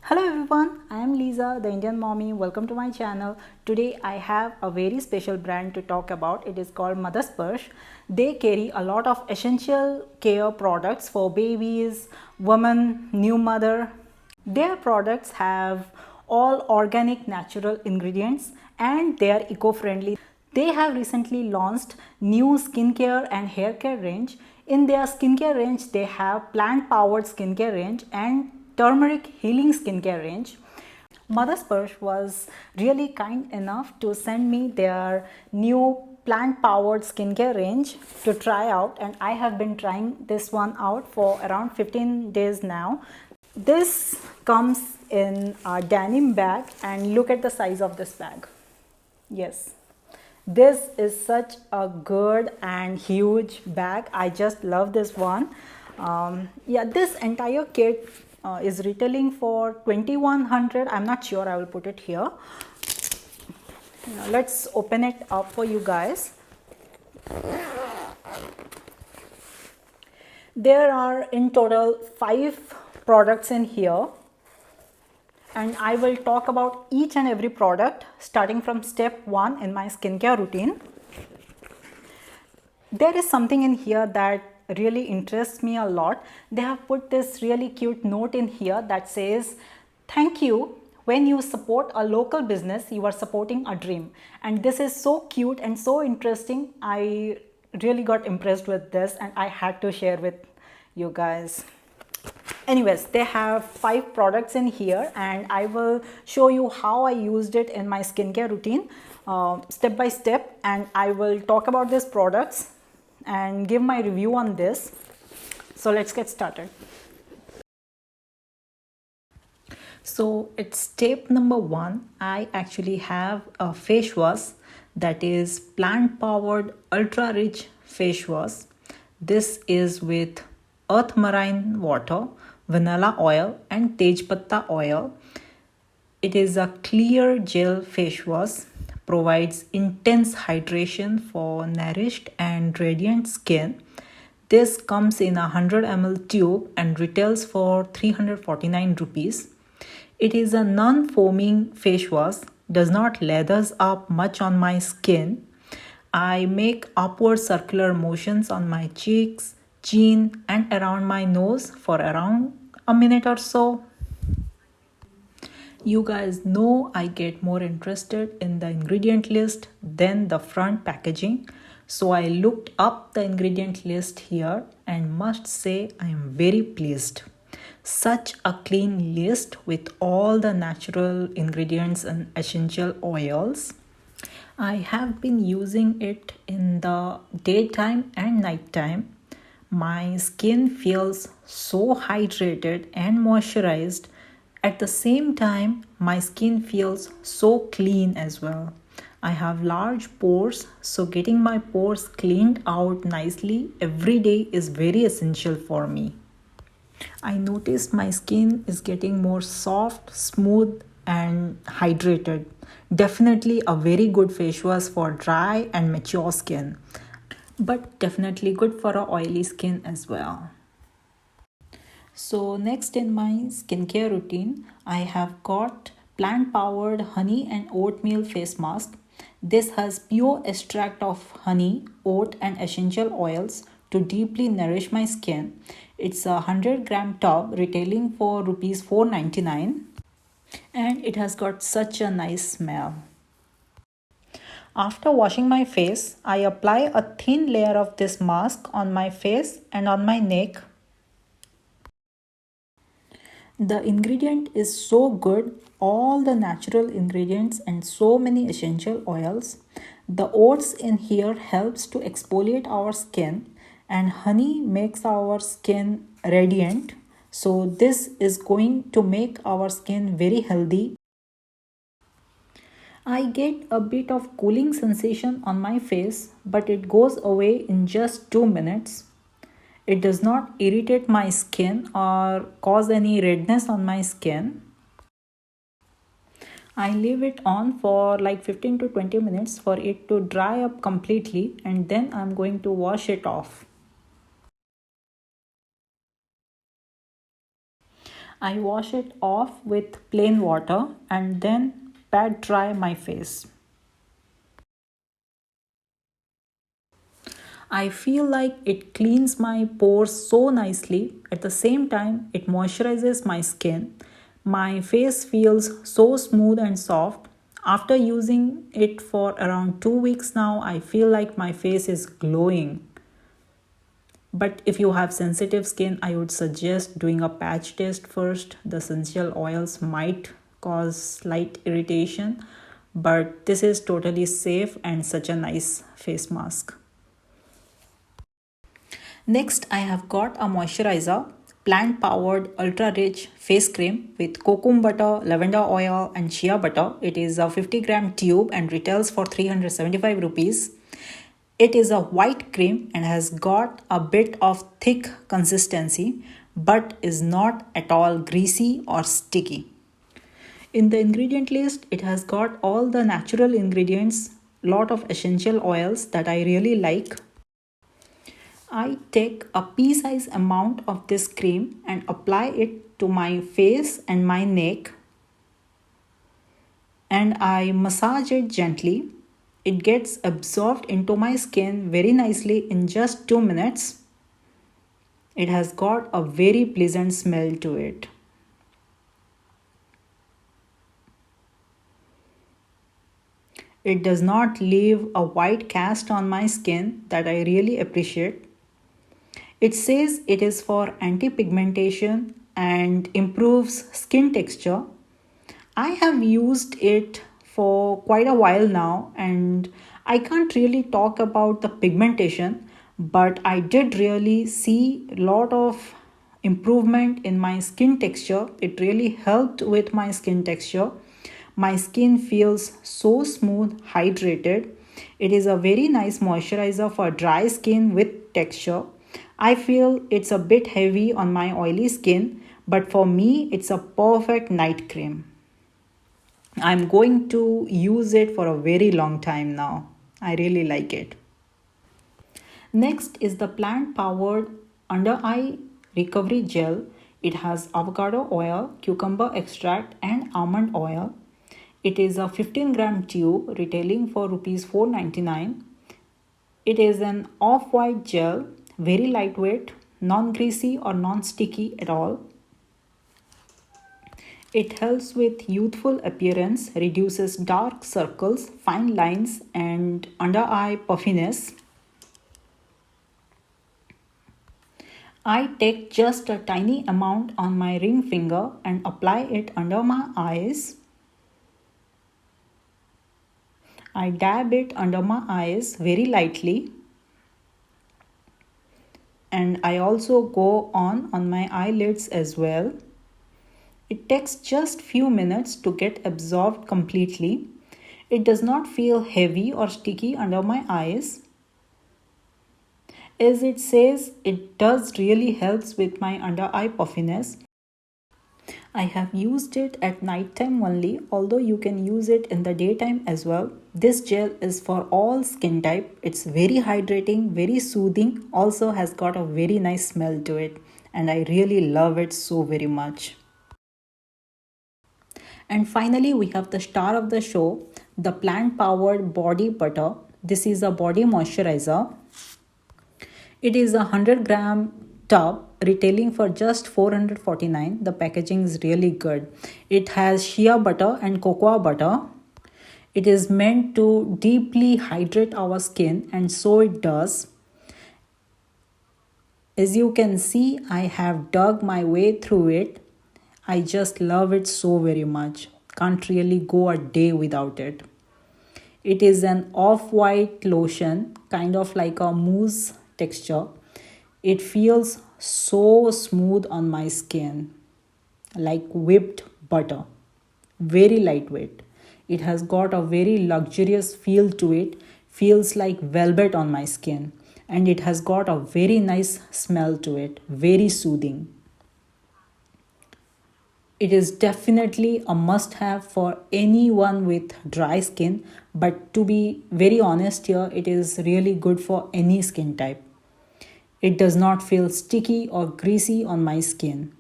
Hello everyone, I am Lisa, the Indian mommy. Welcome to my channel. Today I have a very special brand to talk about. It is called Mother Sparsh. They carry a lot of essential care products for babies, women, new mother. Their products have all organic natural ingredients and they are eco-friendly. They have recently launched new skincare and hair care range. In their skincare range, they have plant powered skincare range and turmeric healing skincare range. Mother Sparsh was really kind enough to send me their new plant powered skincare range to try out, and I have been trying this one out for around 15 days now. This comes in a denim bag, and look at the size of this bag. Yes, this is such a good and huge bag. I just love this one. Yeah, this entire kit is retailing for 2100. I'm not sure, I will put it here. Now let's open it up for you guys. There are in total 5 products in here, and I will talk about each and every product starting from step 1 in my skincare routine. There is something in here that really interests me a lot. They have put this really cute note in here that says, "Thank you. When you support a local business, you are supporting a dream." And this is so cute and so interesting. I really got impressed with this and I had to share with you guys. Anyways, they have 5 products in here and I will show you how I used it in my skincare routine step by step, and I will talk about these products and give my review on this. So let's get started. So it's step number 1. I actually have a face wash that is plant powered ultra rich face wash. This is with earth marine water, vanilla oil and tejpatta oil. It is a clear gel face wash, provides intense hydration for nourished and radiant skin. This comes in a 100 ml tube and retails for 349 rupees. It is a non-foaming face wash, does not lathers up much on my skin. I make upward circular motions on my cheeks, chin and around my nose for around a minute or so. You guys know I get more interested in the ingredient list than the front packaging. So I looked up the ingredient list here and must say I am very pleased. Such a clean list with all the natural ingredients and essential oils. I have been using it in the daytime and nighttime. My skin feels so hydrated and moisturized. At the same time, my skin feels so clean as well. I have large pores, so getting my pores cleaned out nicely every day is very essential for me. I noticed my skin is getting more soft, smooth, and hydrated. Definitely a very good face wash for dry and mature skin, but definitely good for a oily skin as well. So next in my skincare routine, I have got plant powered honey and oatmeal face mask. This has pure extract of honey, oat and essential oils to deeply nourish my skin. It's a 100-gram tub retailing for rupees 499 and it has got such a nice smell. After washing my face, I apply a thin layer of this mask on my face and on my neck. The ingredient is so good, all the natural ingredients and so many essential oils. The oats in here helps to exfoliate our skin and honey makes our skin radiant. So this is going to make our skin very healthy. I get a bit of cooling sensation on my face, but it goes away in just 2 minutes. It does not irritate my skin or cause any redness on my skin. I leave it on for like 15 to 20 minutes for it to dry up completely, and then I'm going to wash it off. I wash it off with plain water and then pat dry my face. I feel like it cleans my pores so nicely. At the same time, it moisturizes my skin. My face feels so smooth and soft. After using it for around 2 weeks now, I feel like my face is glowing. But if you have sensitive skin, I would suggest doing a patch test first. The essential oils might cause slight irritation, but this is totally safe and such a nice face mask. Next, I have got a moisturizer, plant powered ultra rich face cream with cocoa butter, lavender oil, and shea butter. It is a 50-gram tube and retails for 375 rupees. It is a white cream and has got a bit of thick consistency but is not at all greasy or sticky. In the ingredient list, it has got all the natural ingredients, lot of essential oils that I really like. I take a pea-sized amount of this cream and apply it to my face and my neck, and I massage it gently. It gets absorbed into my skin very nicely in just 2 minutes. It has got a very pleasant smell to it. It does not leave a white cast on my skin that I really appreciate. It says it is for anti-pigmentation and improves skin texture. I have used it for quite a while now and I can't really talk about the pigmentation, but I did really see a lot of improvement in my skin texture. It really helped with my skin texture. My skin feels so smooth, hydrated. It is a very nice moisturizer for dry skin with texture. I feel it's a bit heavy on my oily skin, but for me, it's a perfect night cream. I'm going to use it for a very long time now. I really like it. Next is the plant powered under eye recovery gel. It has avocado oil, cucumber extract, and almond oil. It is a 15-gram tube retailing for rupees 499. It is an off-white gel, very lightweight, non-greasy or non-sticky at all. It helps with youthful appearance, reduces dark circles, fine lines, and under eye puffiness. I take just a tiny amount on my ring finger and apply it under my eyes. I dab it under my eyes very lightly. And I also go on my eyelids as well. It takes just few minutes to get absorbed completely. It does not feel heavy or sticky under my eyes. As it says, it does really helps with my under eye puffiness. I have used it at night time only, although you can use it in the daytime as well. This gel is for all skin type. It's very hydrating, very soothing, also has got a very nice smell to it, and I really love it so very much. And finally, we have the star of the show, the plant powered body butter. This is a body moisturizer. It is a 100-gram tub retailing for just 449. The packaging is really good. It has shea butter and cocoa butter. It is meant to deeply hydrate our skin, and so it does. As you can see, I have dug my way through it. I just love it so very much. Can't really go a day without it. It is an off-white lotion, kind of like a mousse texture. It feels so smooth on my skin, like whipped butter. Very lightweight. It has got a very luxurious feel to it. Feels like velvet on my skin. And it has got a very nice smell to it. Very soothing. It is definitely a must-have for anyone with dry skin, but to be very honest here, it is really good for any skin type. It does not feel sticky or greasy on my skin.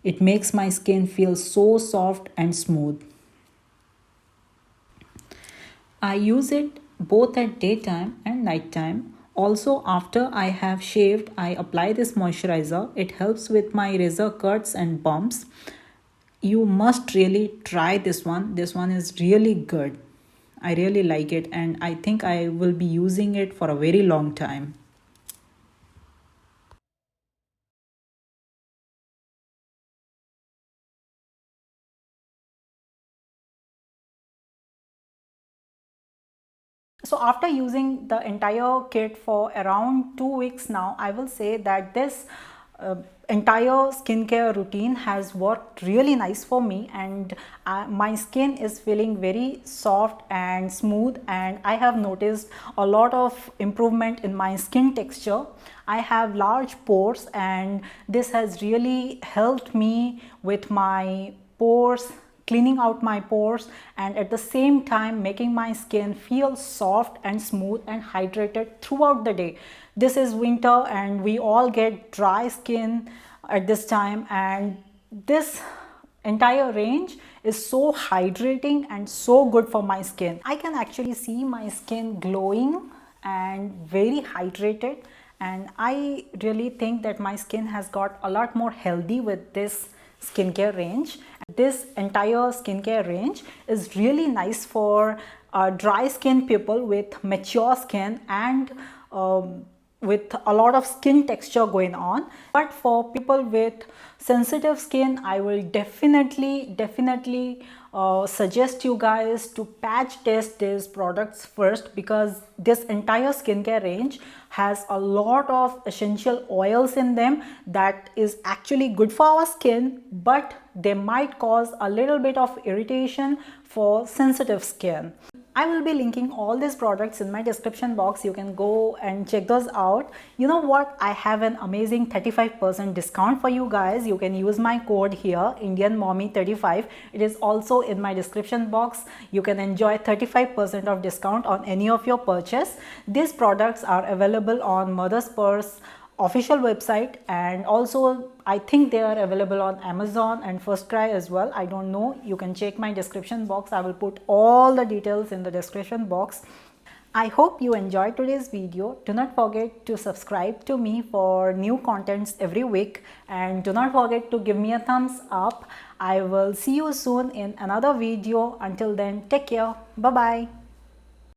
It makes my skin feel so soft and smooth. I use it both at daytime and nighttime. Also, after I have shaved, I apply this moisturizer. It helps with my razor cuts and bumps. You must really try this one. This one is really good. I really like it, and I think I will be using it for a very long time. So after using the entire kit for around 2 weeks now, I will say that this uh, entire skincare routine has worked really nice for me, and my skin is feeling very soft and smooth, and I have noticed a lot of improvement in my skin texture. I have large pores, and this has really helped me with my pores, cleaning out my pores, and at the same time making my skin feel soft and smooth and hydrated throughout the day. This is winter and we all get dry skin at this time, and this entire range is so hydrating and so good for my skin. I can actually see my skin glowing and very hydrated, and I really think that my skin has got a lot more healthy with this skincare range. This entire skincare range is really nice for dry skin people with mature skin and with a lot of skin texture going on. But for people with sensitive skin, I will definitely suggest you guys to patch test these products first, because this entire skincare range has a lot of essential oils in them that is actually good for our skin, but they might cause a little bit of irritation for sensitive skin. I will be linking all these products in my description box. You can go and check those out. You know what? I have an amazing 35% discount for you guys. You can use my code here, Indian Mommy 35. It is also in my description box. You can enjoy 35% of discount on any of your purchase. These products are available on Mother's Purse official website, and also I think they are available on Amazon and First Cry as well. I don't know. You can check my description box. I will put all the details in the description box. I hope you enjoyed today's video. Do not forget to subscribe to me for new contents every week, and do not forget to give me a thumbs up. I will see you soon in another video. Until then, take care. Bye bye.